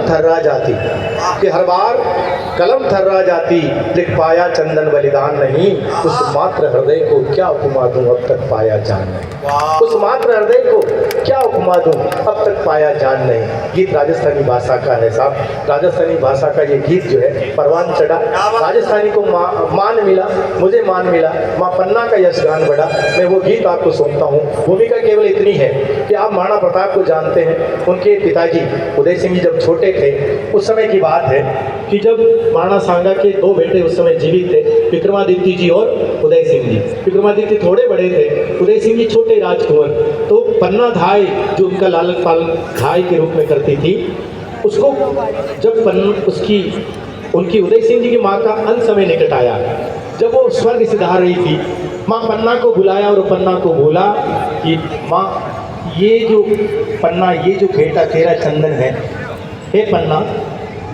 थर्रा जाती, कि हर बार कलम थर्रा जाती, लिख पाया चंदन बलिदान नहीं, उस मात्र हृदय को क्या उपमा दूं अब तक पाया जान नहीं, उस मात्र हृदय को क्या उपमा दूं अब तक पाया जान नहीं। गीत राजस्थानी भाषा का है साहब, राजस्थानी भाषा का ये गीत जो है परवान चढ़ा, राजस्थानी को मान मिला, मुझे मान मिला, माँ पन्ना का यश गान बढ़ा। मैं वो गीत आपको सुनता हूँ। भूमिका केवल इतनी है कि आप महाराणा प्रताप को जानते हैं, उनके पिताजी उदय सिंह जी जब छोटे थे उस समय की बात है कि जब महाराणा सांगा के दो बेटे उस समय जीवित थे, विक्रमादित्य जी और उदय सिंह जी। विक्रमादित्य थोड़े बड़े थे, उदय सिंह जी छोटे राजकुंवर। तो पन्ना धाय जो उनका लालन पालन धाय के रूप में करती थी, उसको जब उसकी उनकी उदय सिंह जी की माँ का अंत समय निकट आया, जब वो स्वर्ग सिधार रही थी, माँ पन्ना को बुलाया और पन्ना को बोला कि माँ ये जो पन्ना, ये जो बेटा तेरा चंदन है, हे पन्ना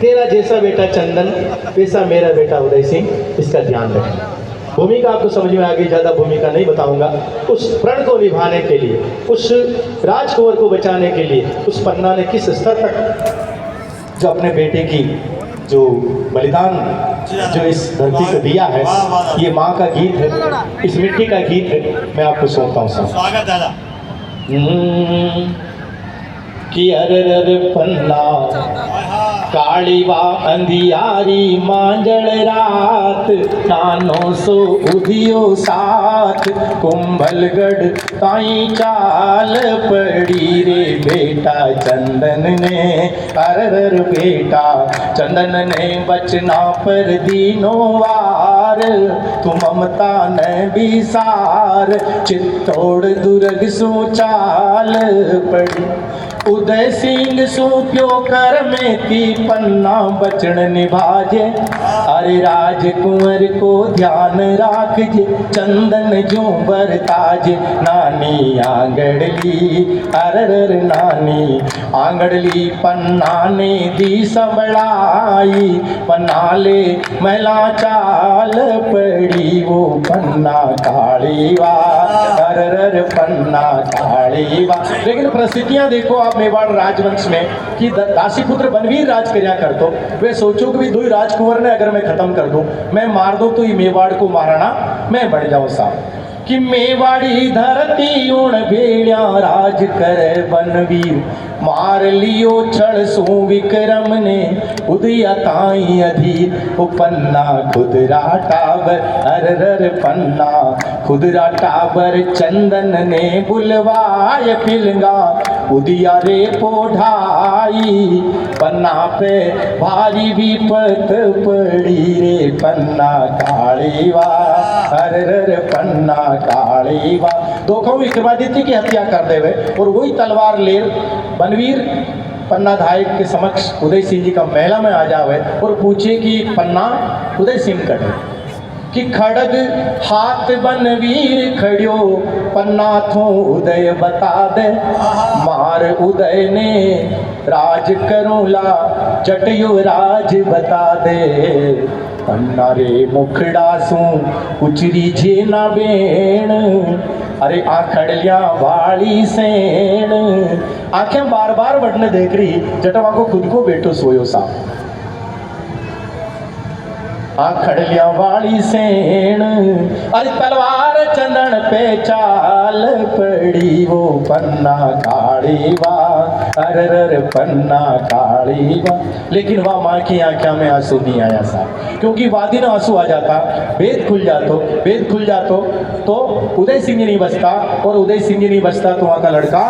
तेरा जैसा बेटा चंदन वैसा मेरा बेटा उदय सिंह, इसका ध्यान रखना। भूमिका आपको समझ में आ गई, ज़्यादा भूमिका नहीं बताऊंगा। उस प्रण को निभाने के लिए, उस राजकुंवर को बचाने के लिए उस पन्ना ने किस स्तर तक जो अपने बेटे की जो बलिदान जो इस धरती को दिया है, ये माँ का गीत है, इस मिट्टी का गीत है। मैं आपको सुनता हूँ सब। स्वागत दादा। कि अरर पन्ना काली वा अंधियारी मांजल रात, नानो सो उधियो साथ, कुंभलगढ़ ताई चाल पड़ी रे बेटा चंदन ने, अरर बेटा चंदन ने बचना पर दीनो वार, तू ममता न बिसार, चित्तौड़ दुर्ग सो चाल पड़ी, उदय सिंह सो प्यो कर में की पन्ना बचन निभाजे, अरे राजकुंवर को ध्यान राखजे, चंदन जो बरताजे, नानी आंगड़ली अरर नानी आंगड़ली, पन्ना ने दी संभड़ाई, पन्ना ले मैला चाल पड़ी, वो पन्ना काली वा अरर पन्ना काली वा। लेकिन परिस्थितियां देखो आप मेवाड़ राजवंश में कि दासीपुत्र बनवीर राज कर्या कर दो, वे सोचो कि दो ही राजकुंवर ने अगर मैं खत्म कर दूं, मैं मार दूं तो ये मेवाड़ को महाराणा मैं बढ़ जाऊं साहब। कि मेवाड़ी धरती उण भेड़िया राज करे बनवीर, मार लियो छड़ सो विक्रम ने उदया ताई अधीर, वो पन्ना खुदरा टाबर अरर पन्ना खुदरा टाबर, चंदन ने बुलवाय पिलंगा उदिया रे पोढ़ाई, पन्ना पे भारी विपत पड़ी रे, पन्ना काली वा अरर पन्ना काली वा। देखो विक्रमादित्य की हत्या कर देवे और वही तलवार ले बनवीर पन्ना धाय के समक्ष उदय सिंह जी का महला में आ जावे और पूछे कि पन्ना उदय सिंह कटे, कि खड़ग हाथ बनवीर खड़ियो, पन्ना थो उदय बता दे, मार उदय ने राज करोला जटयो राज बता दे, पन्ना रे मुखड़ा सू उचरी जेना बेण, अरे आखड़लिया वाली सेण, आंखें बार बार बढ़ने देख रही, जटवा को खुद को बेटो सोयो सा, आखड़लिया वाली सेण, अरे तलवार चंदन पे चाल पड़ी, वो पन्ना काली वा अरर पन्ना काली वा। लेकिन वह माँ की आंखों में आंसू नहीं आया साहब, क्योंकि वादी ना आंसू आ जाता, वेद खुल जातो तो उदय सिंह नहीं बचता, और उदय सिंह नहीं बचता तो वहाँ का लड़का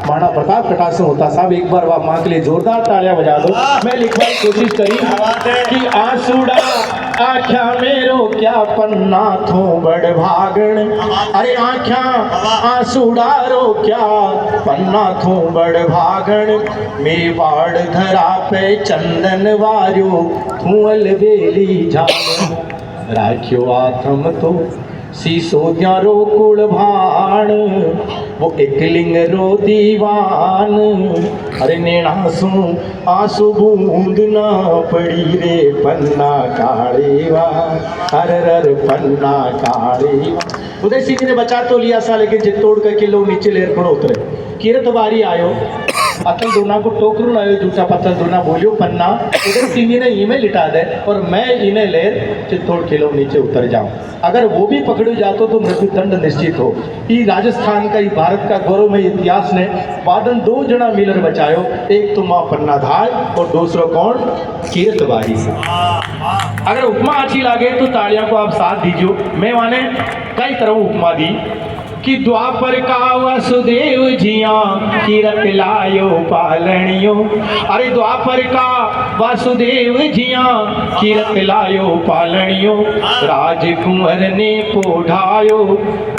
महाराणा प्रताप कटासू होता साहब। एक बार वह माँ के लिए जोरदार तालियां बजा दो। मैं लिखने की कोशिश करी कि आंसूड़ा आख्या मेरो क्या पन्ना थो बड़ भागण, अरे आख्या आंसूड़ा रो क्या पन्ना थो बड़ भागण, मेवाड़ धरा पे चंदन वारियो थू अलबेली झाड़, राख्यो आथम तो सीसो रो कुल भाण, वो एकलिंग रो दीवान, अरे नेणासू आंसू बूंद ना पड़ी रे, पन्ना काली वा अरर पन्ना काली वा। उदय सिंह ने बचा तो लिया सा, लेकिन जित तोड़ करके लोग नीचे लेर खड़ो उतरे। किरत बारी आयो अतल दोना को टोकरू लायो जूठा पत्थर दोना बोलियो पन्ना उधर सिंधी ने ईमेल लिटा दे और मैं इन्हें ले चित्तौड़ किलो नीचे उतर जाऊं। अगर वो भी पकड़े जातो तो मृत्युदंड निश्चित हो। ये राजस्थान का, ये भारत का गौरवमय इतिहास ने बादन 2 जना मिलर बचायो, एक तो माँ पन्ना धाय और दूसरा कौन, कीर्तबाही से। अगर उपमा अच्छी लगे तो तालियां को आप साथ दीजिए। मैं माने कई तरह उपमा दी कि द्वापर का वसुदेव जिया कीरत लायो पालनियो। अरे द्वापर का वसुदेव जिया कीरत लायो पालनियो। राजकुंवर ने पोढ़ायो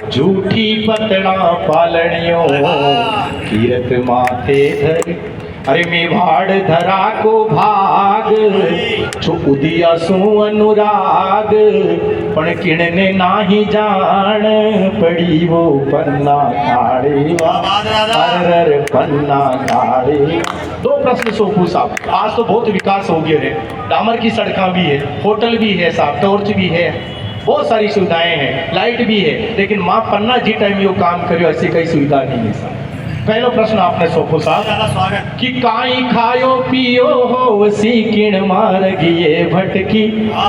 झूठी पतड़ा पालनियो। कीरत माथे धर अरे मेवाड़ धरा को भाग छुप दिया सु अनुराग। पण किणने नाही जान पड़ी वो पन्ना काढ़े अरर पन्ना काढ़े। 2 प्रश्न सोपू साहब। आज तो बहुत विकास हो गया है, डामर की सड़कें भी है, होटल भी है साहब, टॉर्च भी है, बहुत सारी सुविधाएं हैं, लाइट भी है, लेकिन माँ पन्ना जी टाइम यो काम करियो ऐसी कई सुविधा नहीं है साहब। पहला प्रश्न आपने सोपो साहब कि काई खायो पियो हो वसी किण मार गिए भटकी।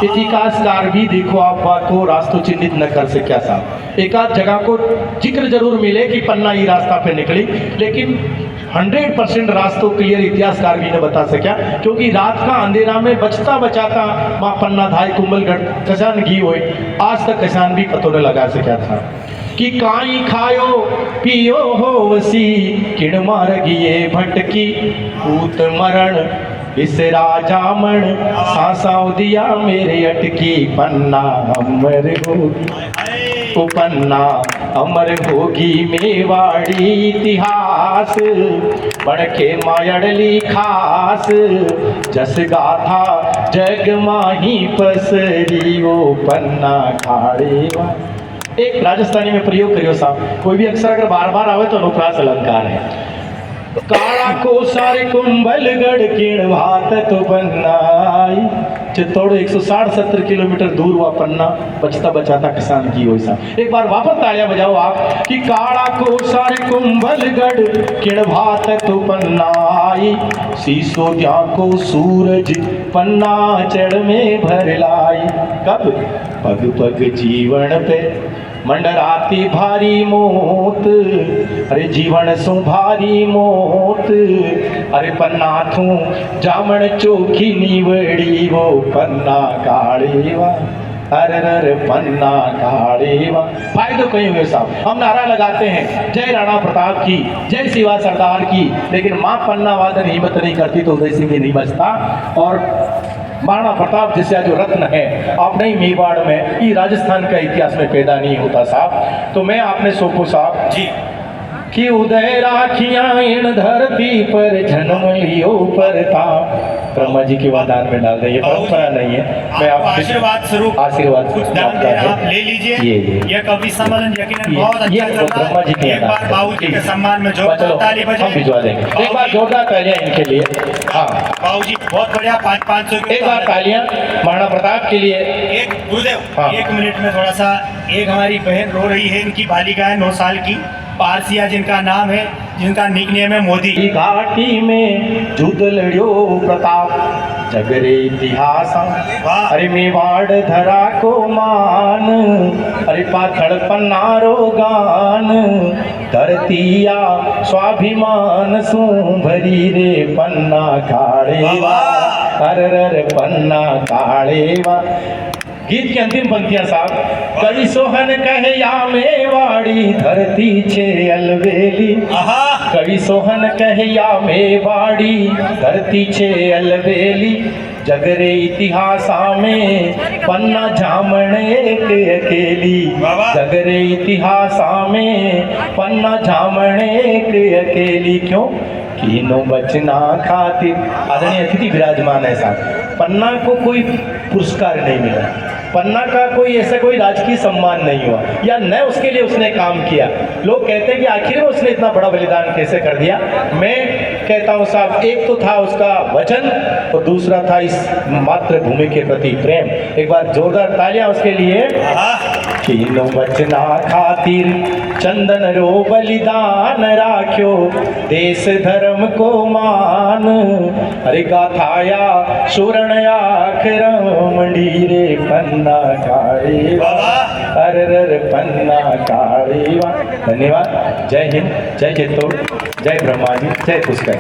इतिहासकार भी देखो आप बात को रास्तों चिन्हित न कर सका साहब। एक आध जगह को जिक्र जरूर मिले कि पन्ना ही रास्ता पे निकली, लेकिन 100% रास्तों क्लियर इतिहासकार भी न बता सका, क्योंकि रात का अंधेरा में बचता बचाता माँ पन्ना धाय कुंभलगढ़ कसान घी हुए, आज तक कसान भी पतो न लगा सका था। कि काई खायो पियो हो वसी किण मार गिए भटकी। पूत मरण बिसरा जामण सांसाओ दिया मेरे अटकी। पन्ना अमर होगी पन्ना अमर होगी मेवाड़ी इतिहास। बड़के मायड़ली खास जस गाथा जग माही पसरी वो पन्ना खाड़े। एक राजस्थानी में प्रयोग करियो साहब, कोई भी अक्षर अगर बार बार आवे तो अनुप्रास अलंकार है। काला को सारे कुंभलगढ़ किण भात तो बनाई। चित्तौड़ 160-70 किलोमीटर दूर हुआ पन्ना, बचता बचाता किसान की हो साहब। एक बार वापस तालियां बजाओ आप कि काला को सारे कुंभलगढ़ किण भात तो बनाई। सीसो क्या को सूरज पन्ना चढ़ में भर लाई। कब पग पग जीवन पे मंडराती भारी मोत। अरे जीवन सु भारी मोत। अरे पन्ना थू जामण चोखी नीवड़ी वो पन्ना काढ़ेवा। अरे पन्ना काढ़ेवा। फायदो कहीं हुए साहब। हम नारा लगाते हैं जय राणा प्रताप की, जय शिवा सरदार की, लेकिन माँ पन्ना वादन हिम्मत नहीं करती तो उदय सिंह नहीं बचता। और महाराणा प्रताप जैसा जो रत्न है आप नहीं मेवाड़ में, ये राजस्थान का इतिहास में पैदा नहीं होता साहब। तो मैं आपने सोपो साहब जी कि उदय राखिया इन धरती पर जन्म लियो परताप। ब्रह्मा जी के वरदान में डाल दें, परंपरा नहीं है। मैं आप आशीर्वाद स्वरूप आशीर्वाद आप ले लीजिए। ये कवि सम्मेलन यकीनन बहुत अच्छा चल रहा ब्रह्मा जी के है। एक बार बाबूजी के सम्मान में जोरदार ताली बजाएं। हम भिजवा देंगे। एक बार जोरदार तालियां इनके लिए। हाँ बाबूजी बहुत बढ़िया। 500 एक बार तालियां महाराणा प्रताप के लिए। एक गुरुदेव हाँ। 1 मिनट में थोड़ा सा, एक हमारी बहन रो रही है, इनकी बालिका है 9 साल की, पारसिया जिनका नाम है, जिनका निकनेम है मोदी। घाटी में जुद लड़ियो प्रताप जगरे इतिहास। अरे मेवाड़ धरा को मान। अरे पाथड़ पन्नारो गान। धरतिया स्वाभिमान सु भरी रे पन्ना काढ़ेवा। अरर पन्ना काढ़ेवा। गीत की अंतिम पंक्तियां साहब। कवि सोहन कहे या मेवाड़ी धरती छे अलवेली। कवि सोहन कहे या मेवाड़ी धरती छे अलवेली। जगरे इतिहासा में पन्ना जामण एक अकेली। जगरे इतिहासा में पन्ना जामण एक अकेली। क्यों? कीनो बचना खातिर। आदरणीय अतिथि विराजमान है साहब। पन्ना को कोई पुरस्कार नहीं मिला, पन्ना का कोई ऐसा कोई राजकीय सम्मान नहीं हुआ, या न उसके लिए उसने काम किया। लोग कहते हैं कि आखिर में उसने इतना बड़ा बलिदान कैसे कर दिया। मैं कहता हूँ साहब, एक तो था उसका वचन और दूसरा था इस मातृभूमि के प्रति प्रेम। एक बार जोरदार तालियां उसके लिए। कीनो बचना खातिर चंदन रो बलिदान राख्यो देश धर्म को मान अरे गाथाया सुरण आखरमणी रे पन्ना काळे अरर पन्ना काळे धन्यवाद। जय हिंद, जय चित्तौड़, जय ब्रह्मा जी, जय पुष्कर।